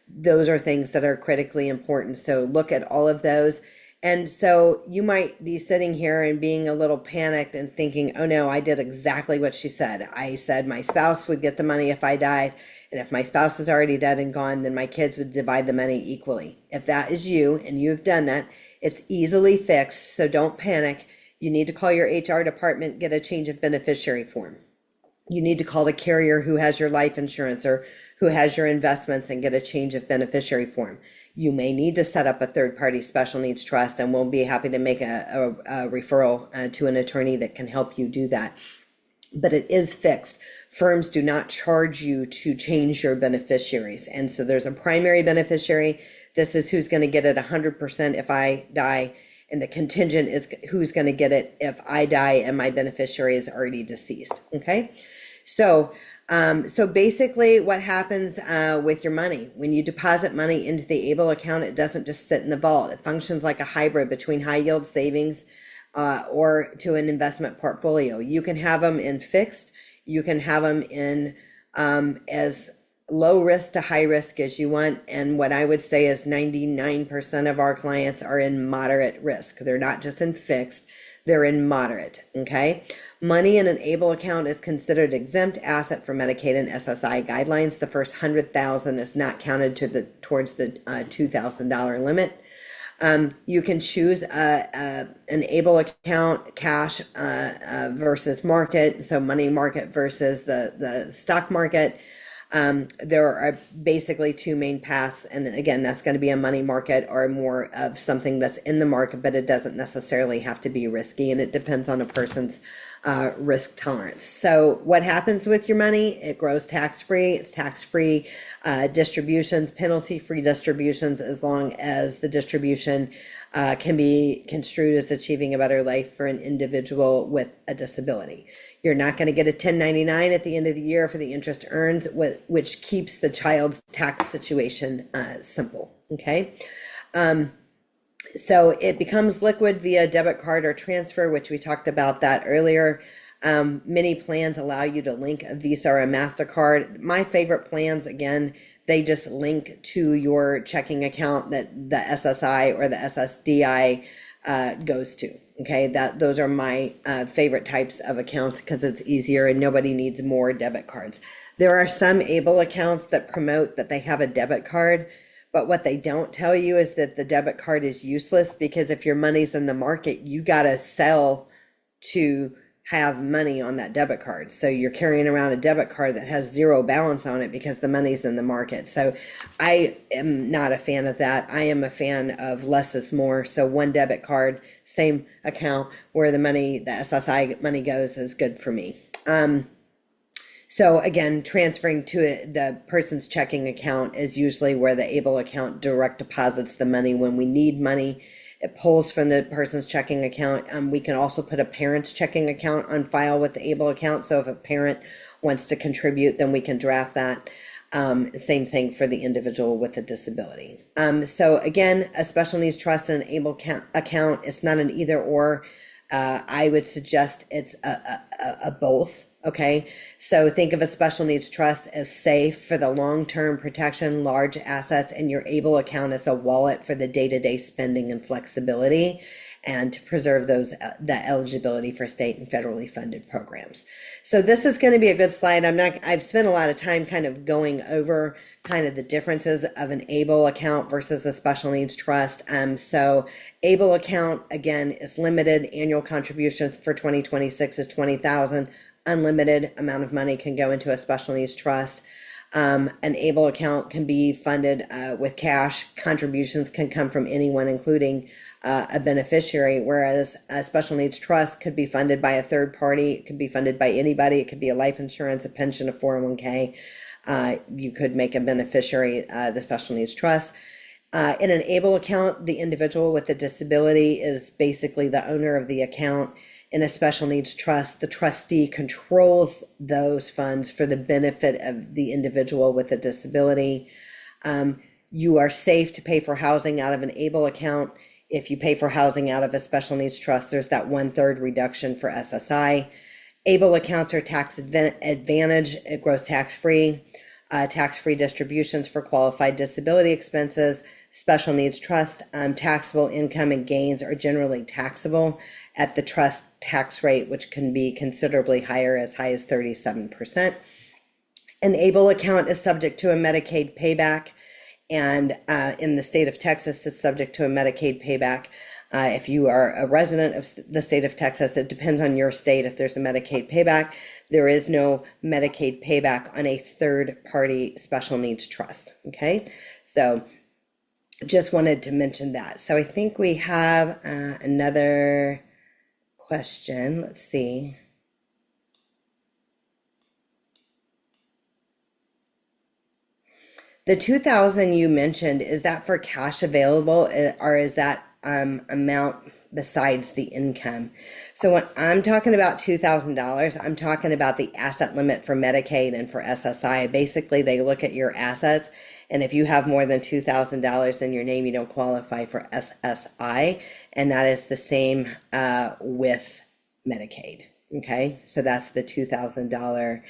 [SPEAKER 1] those are things that are critically important. So look at all of those. And so you might be sitting here and being a little panicked and thinking, oh no, I did exactly what she said. I said my spouse would get the money if I died. And if my spouse is already dead and gone, then my kids would divide the money equally. If that is you and you've done that, it's easily fixed. So don't panic. You need to call your HR department, get a change of beneficiary form. You need to call the carrier who has your life insurance or who has your investments and get a change of beneficiary form. You may need to set up a third-party special needs trust, and we'll be happy to make a referral to an attorney that can help you do that. But it is fixed. Firms do not charge you to change your beneficiaries. And so there's a primary beneficiary. This is who's going to get it 100% if I die. And the contingent is who's going to get it if I die and my beneficiary is already deceased. Okay? So So basically, what happens with your money when you deposit money into the ABLE account, it doesn't just sit in the vault. It functions like a hybrid between high yield savings or to an investment portfolio. You can have them in fixed, you can have them in as low risk to high risk as you want. And what I would say is 99% of our clients are in moderate risk. They're not just in fixed, they're in moderate. Okay. Money in an ABLE account is considered exempt asset for Medicaid and SSI guidelines. The first 100,000 is not counted towards the $2,000 limit. You can choose an ABLE account, cash versus market, so money market versus the stock market. There are basically two main paths, and again, that's going to be a money market or more of something that's in the market, but it doesn't necessarily have to be risky, and it depends on a person's risk tolerance. So what happens with your money? It grows tax-free. It's tax-free distributions, penalty-free distributions, as long as the distribution can be construed as achieving a better life for an individual with a disability. You're not going to get a 1099 at the end of the year for the interest earned, which keeps the child's tax situation simple. Okay. So it becomes liquid via debit card or transfer, which we talked about that earlier. Many plans allow you to link a Visa or a MasterCard. My favorite plans, again, they just link to your checking account that the SSI or the SSDI goes to. Okay, those are my favorite types of accounts because it's easier and nobody needs more debit cards. There are some ABLE accounts that promote that they have a debit card, but what they don't tell you is that the debit card is useless, because if your money's in the market, you got to sell to have money on that debit card. So you're carrying around a debit card that has zero balance on it because the money's in the market. So I am not a fan of that. I am a fan of less is more. So one debit card, same account where the money, the SSI money goes, is good for me. So again, transferring to the person's checking account is usually where the ABLE account direct deposits the money when we need money. It pulls from the person's checking account. We can also put a parent's checking account on file with the ABLE account. So if a parent wants to contribute, then we can draft that. Same thing for the individual with a disability. So again, a special needs trust and an ABLE account, it's not an either or. I would suggest it's a both. Okay, so think of a special needs trust as safe for the long-term protection, large assets, and your ABLE account as a wallet for the day-to-day spending and flexibility, and to preserve that eligibility for state and federally funded programs. So this is going to be a good slide. I've spent a lot of time kind of going over kind of the differences of an ABLE account versus a special needs trust. So ABLE account, again, is limited. Annual contributions for 2026 is $20,000. Unlimited amount of money can go into a special needs trust. An ABLE account can be funded with cash. Contributions can come from anyone, including a beneficiary, whereas a special needs trust could be funded by a third party. It could be funded by anybody. It could be a life insurance, a pension, a 401k. You could make a beneficiary the special needs trust. In an ABLE account, the individual with a disability is basically the owner of the account. In a special needs trust, the trustee controls those funds for the benefit of the individual with a disability. You are safe to pay for housing out of an ABLE account. If you pay for housing out of a special needs trust, there's that 1/3 reduction for SSI. ABLE accounts are tax advantage. It grows tax-free. Tax-free distributions for qualified disability expenses. Special needs trust, taxable income and gains are generally taxable at the trust tax rate, which can be considerably higher, as high as 37%. An ABLE account is subject to a Medicaid payback, and in the state of Texas, it's subject to a Medicaid payback. If you are a resident of the state of Texas, it depends on your state if there's a Medicaid payback. There is no Medicaid payback on a third-party special needs trust. Okay, so just wanted to mention that. So I think we have another question. Let's see. The 2,000 you mentioned, is that for cash available, or is that amount besides the income. So when I'm talking about $2,000, I'm talking about the asset limit for Medicaid and for SSI. Basically, they look at your assets, and if you have more than $2,000 in your name, you don't qualify for SSI, and that is the same with Medicaid. Okay, so that's the $2,000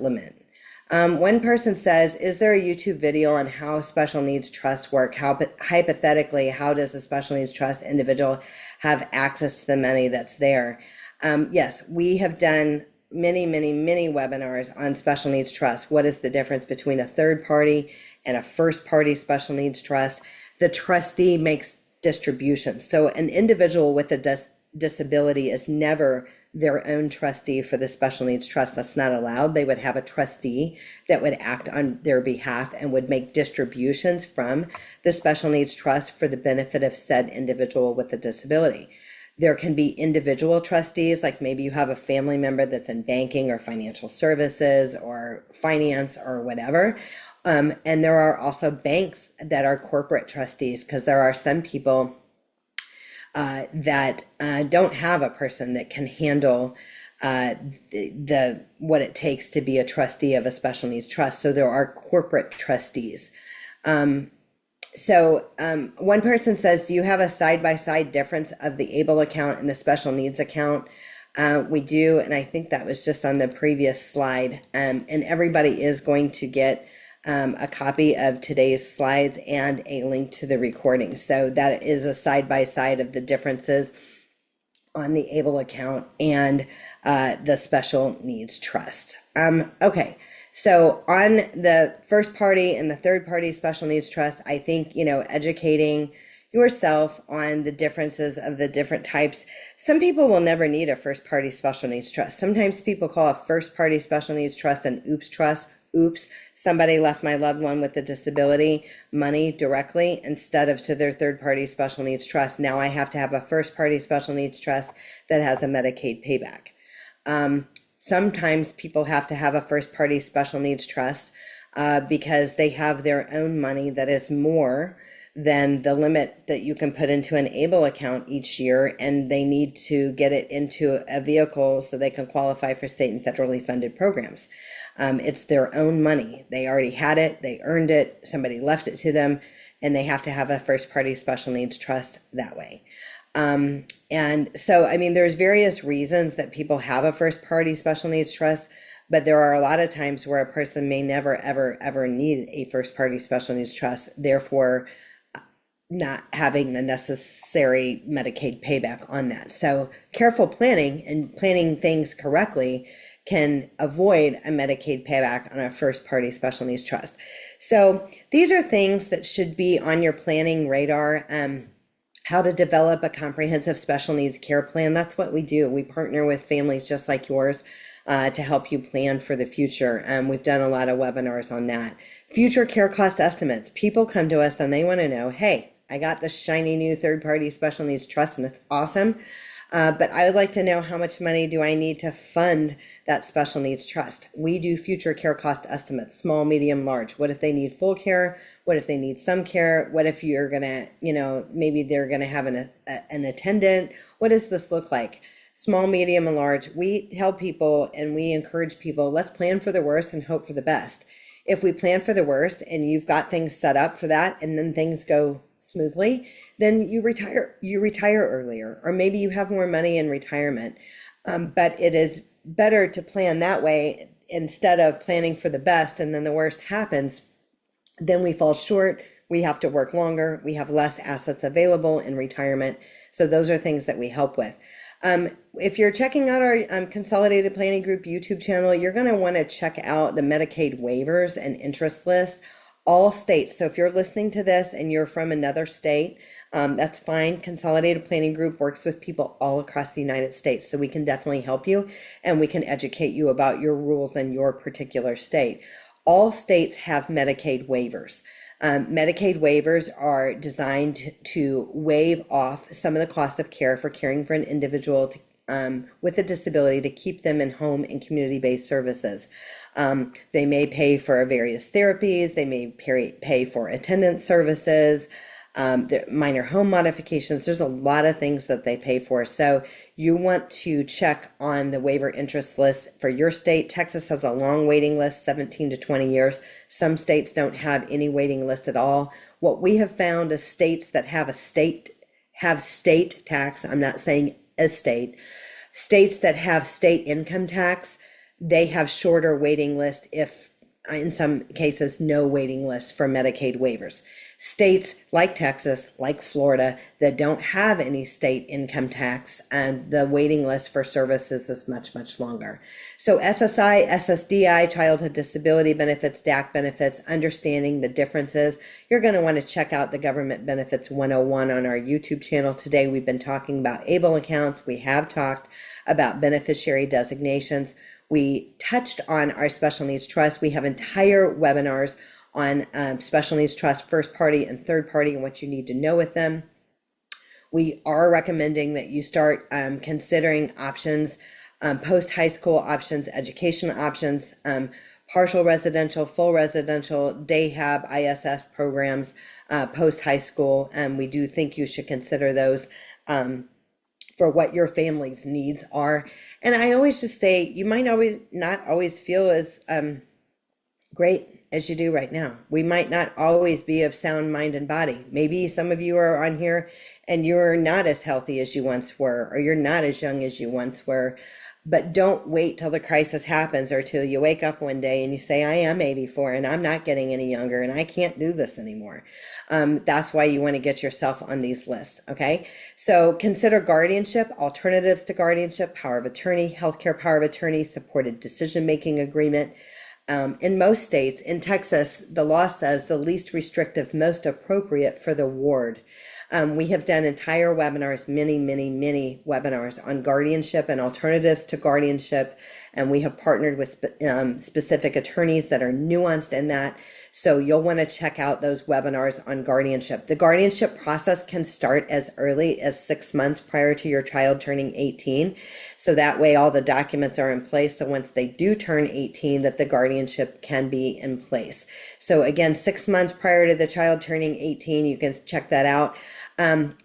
[SPEAKER 1] limit. One person says, is there a YouTube video on how special needs trusts work? How hypothetically, how does a special needs trust individual have access to the money that's there? Yes, we have done many webinars on special needs trust. What is the difference between a third party and a first party special needs trust? The trustee makes distributions. So an individual with a disability is never their own trustee for the special needs trust. That's not allowed. They would have a trustee that would act on their behalf and would make distributions from the special needs trust for the benefit of said individual with a disability. There can be individual trustees, like maybe you have a family member that's in banking or financial services or finance or whatever. And there are also banks that are corporate trustees, because there are some people that don't have a person that can handle what it takes to be a trustee of a special needs trust. So there are corporate trustees. One person says, do you have a side-by-side difference of the ABLE account and the special needs account? We do, and I think that was just on the previous slide. And everybody is going to get a copy of today's slides and a link to the recording. So that is a side-by-side of the differences on the ABLE account and the special needs trust. Okay, so on the first party and the third party special needs trust, I think, educating yourself on the differences of the different types. Some people will never need a first party special needs trust. Sometimes people call a first party special needs trust an oops trust. Oops, somebody left my loved one with a disability money directly instead of to their third party special needs trust. Now I have to have a first party special needs trust that has a Medicaid payback. Sometimes people have to have a first party special needs trust because they have their own money that is more than the limit that you can put into an ABLE account each year, and they need to get it into a vehicle so they can qualify for state and federally funded programs. It's their own money. They already had it, they earned it, somebody left it to them, and they have to have a first party special needs trust that way. And so, there's various reasons that people have a first party special needs trust, but there are a lot of times where a person may never, ever need a first party special needs trust, therefore not having the necessary Medicaid payback on that. So careful planning and planning things correctly can avoid a Medicaid payback on a first party special needs trust. So these are things that should be on your planning radar. How to develop a comprehensive special needs care plan. That's what we do. We partner with families just like yours to help you plan for the future. We've done a lot of webinars on that. Future care cost estimates. People come to us and they want to know, hey, I got this shiny new third party special needs trust and it's awesome. But I would like to know, how much money do I need to fund that special needs trust? We do future care cost estimates, small, medium, large. What if they need full care? What if they need some care? What if you're going to, maybe they're going to have an attendant? What does this look like? Small, medium, and large. We tell people and we encourage people, let's plan for the worst and hope for the best. If we plan for the worst and you've got things set up for that and then things go smoothly, then you retire earlier, or maybe you have more money in retirement. But it is better to plan that way instead of planning for the best and then the worst happens. Then we fall short, we have to work longer, we have less assets available in retirement. So those are things that we help with. If you're checking out our Consolidated Planning Group YouTube channel, you're going to want to check out the Medicaid waivers and interest list. All states. So if you're listening to this and you're from another state, that's fine. Consolidated Planning Group works with people all across the United States, so we can definitely help you and we can educate you about your rules in your particular state. All states have Medicaid waivers. Medicaid waivers are designed to waive off some of the cost of care for caring for an individual with a disability to keep them in home and community-based services. They may pay for various therapies, they may pay for attendance services, minor home modifications. There's a lot of things that they pay for. So you want to check on the waiver interest list for your state. Texas has a long waiting list, 17 to 20 years. Some states don't have any waiting list at all. What we have found is states that have state tax. I'm not saying estate. States that have state income tax, they have shorter waiting list, if in some cases no waiting list for Medicaid waivers. States like Texas, like Florida, that don't have any state income tax, and the waiting list for services is much, much longer. So SSI, SSDI, childhood disability benefits, DAC benefits, understanding the differences. You're going to want to check out the Government Benefits 101 on our YouTube channel. Today we've been talking about ABLE accounts. We have talked about beneficiary designations. We touched on our special needs trust. We have entire webinars on special needs trust, first party and third party, and what you need to know with them. We are recommending that you start considering options, post-high school options, educational options, partial residential, full residential, day hab, ISS programs, post-high school. And we do think you should consider those for what your family's needs are. And I always just say, you might not always feel as great as you do right now. We might not always be of sound mind and body. Maybe some of you are on here and you're not as healthy as you once were, or you're not as young as you once were. But don't wait till the crisis happens, or till you wake up one day and you say, I am 84 and I'm not getting any younger and I can't do this anymore. That's why you want to get yourself on these lists. Okay. So consider guardianship, alternatives to guardianship, power of attorney, healthcare power of attorney, supported decision-making agreement. In most states, in Texas, the law says the least restrictive, most appropriate for the ward. We have done entire webinars, many webinars on guardianship and alternatives to guardianship. And we have partnered with specific attorneys that are nuanced in that. So you'll want to check out those webinars on guardianship. The guardianship process can start as early as 6 months prior to your child turning 18. So that way all the documents are in place. So once they do turn 18, that the guardianship can be in place. So again, 6 months prior to the child turning 18, you can check that out.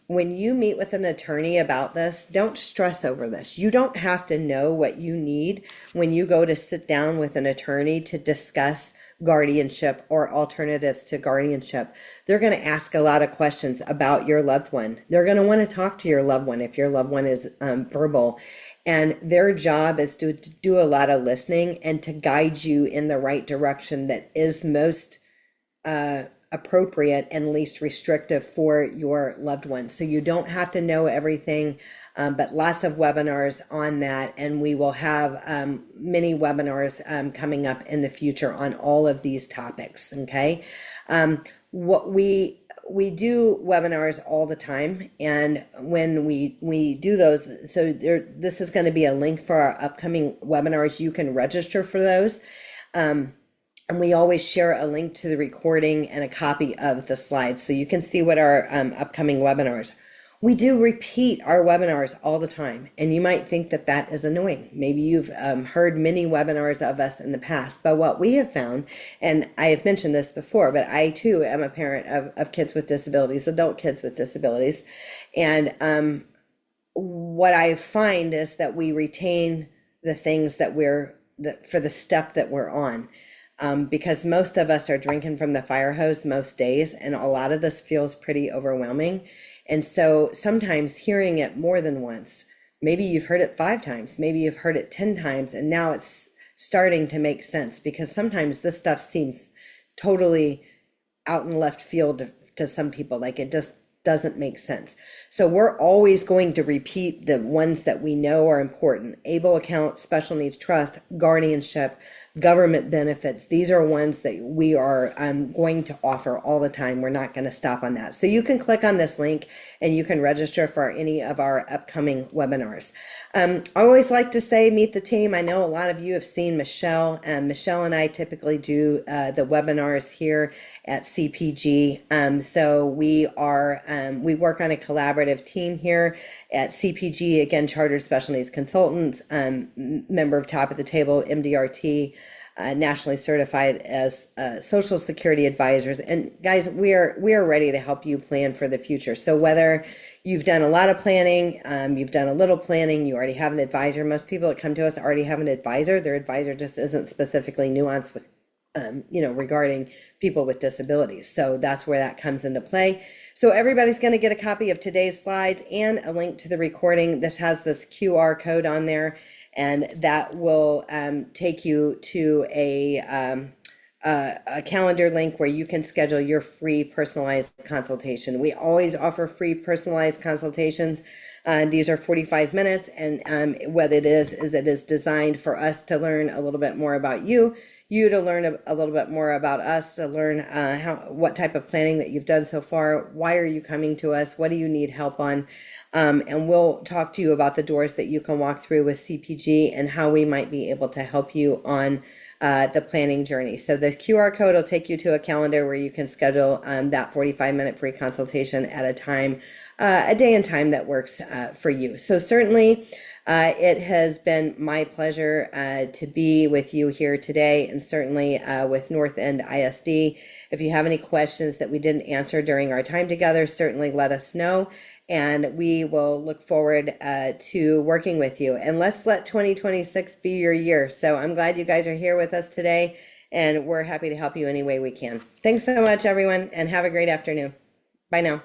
[SPEAKER 1] When you meet with an attorney about this, don't stress over this. You don't have to know what you need when you go to sit down with an attorney to discuss guardianship or alternatives to guardianship. They're going to ask a lot of questions about your loved one. They're going to want to talk to your loved one if your loved one is verbal. And their job is to do a lot of listening and to guide you in the right direction that is most appropriate and least restrictive for your loved one. So you don't have to know everything, but lots of webinars on that. And we will have many webinars coming up in the future on all of these topics. Okay. What we do webinars all the time. And when we do those, so this is going to be a link for our upcoming webinars. You can register for those. And we always share a link to the recording and a copy of the slides so you can see what our upcoming webinars. We do repeat our webinars all the time, and you might think that that is annoying. Maybe you've heard many webinars of us in the past, but what we have found, and I have mentioned this before, but I too am a parent of kids with disabilities, adult kids with disabilities, and what I find is that we retain the things that for the step that we're on. Because most of us are drinking from the fire hose most days, and a lot of this feels pretty overwhelming. And so sometimes hearing it more than once, maybe you've heard it 5 times, maybe you've heard it 10 times, and now it's starting to make sense, because sometimes this stuff seems totally out in left field to some people, like it just doesn't make sense. So we're always going to repeat the ones that we know are important: ABLE account, special needs trust, guardianship, government benefits. These are ones that we are going to offer all the time. We're not going to stop on that. So you can click on this link and you can register for any of our upcoming webinars. I always like to say, meet the team. I know a lot of you have seen Michelle, and Michelle and I typically do the webinars here at CPG. So we work on a collaborative team here at CPG, again, Chartered Special Needs Consultants, member of Top of the Table, MDRT. nationally certified as Social Security advisors. And guys, we are ready to help you plan for the future. So whether you've done a lot of planning, you've done a little planning, you already have an advisor. Most people that come to us already have an advisor. Their advisor just isn't specifically nuanced with regarding people with disabilities. So that's where that comes into play. So everybody's going to get a copy of today's slides and a link to the recording. This has this QR code on there, and that will take you to a calendar link where you can schedule your free personalized consultation. We always offer free personalized consultations. These are 45 minutes, and what it is it is designed for us to learn a little bit more about you to learn a little bit more about us, to learn what type of planning that you've done so far. Why are you coming to us? What do you need help on? And we'll talk to you about the doors that you can walk through with CPG and how we might be able to help you on the planning journey. So the QR code will take you to a calendar where you can schedule that 45-minute free consultation at a time, a day and time that works for you. So certainly it has been my pleasure to be with you here today, and certainly with North End ISD. If you have any questions that we didn't answer during our time together, certainly let us know, and we will look forward to working with you. And let's let 2026 be your year. So I'm glad you guys are here with us today, and we're happy to help you any way we can. Thanks so much, everyone, and have a great afternoon. Bye now.